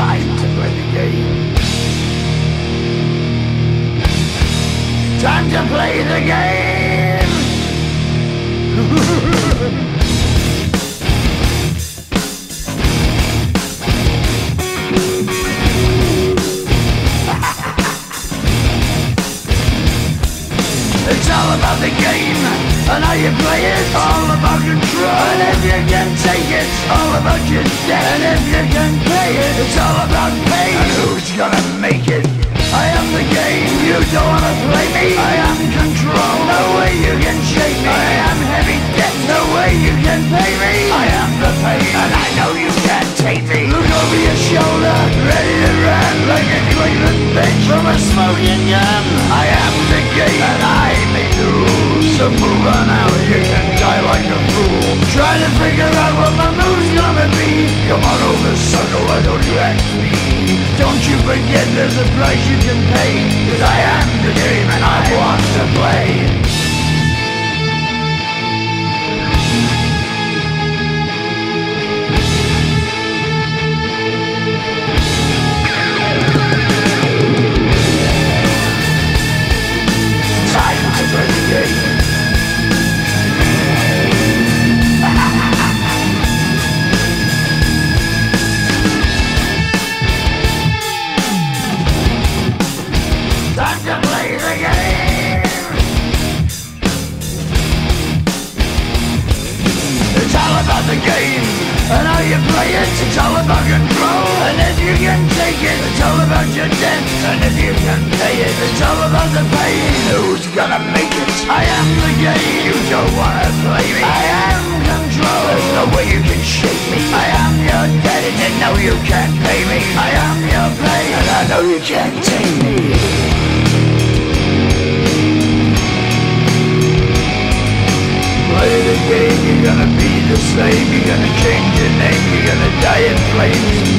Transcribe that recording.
Time to play the game. Time to play the game. It's all about the game and how you play it. All about control, and if you can take it, all about your debt. And if you can pay it, it's all about pain. And who's gonna make it? I am the game, you don't wanna play me. I am control, no way you can shake me. I am heavy debt, no way you can pay me. I am the pain, and I know you can't take me. Look over your shoulder, ready to run like a Cleveland bitch from a smoking gun. I am the game, and I make the rules. So move on out, you can die like a fool. Trying to figure out what my move's gonna be. Come on over, sucker, why don't you ask me? Don't you forget there's a price you can pay. 'Cause I am the game and I want to play. The game and how you play it, it's all about control. And if you can take it, it's all about your debt. And if you can pay it, it's all about the pain. Who's gonna make it? I am the game, you don't wanna play me. I am control, there's no way you can shake me. I am your debt and you know you can't pay me. I am your pain and I know you can't take me. Play the game, you're gonna be the same. You're gonna change your name, you're gonna die in flames.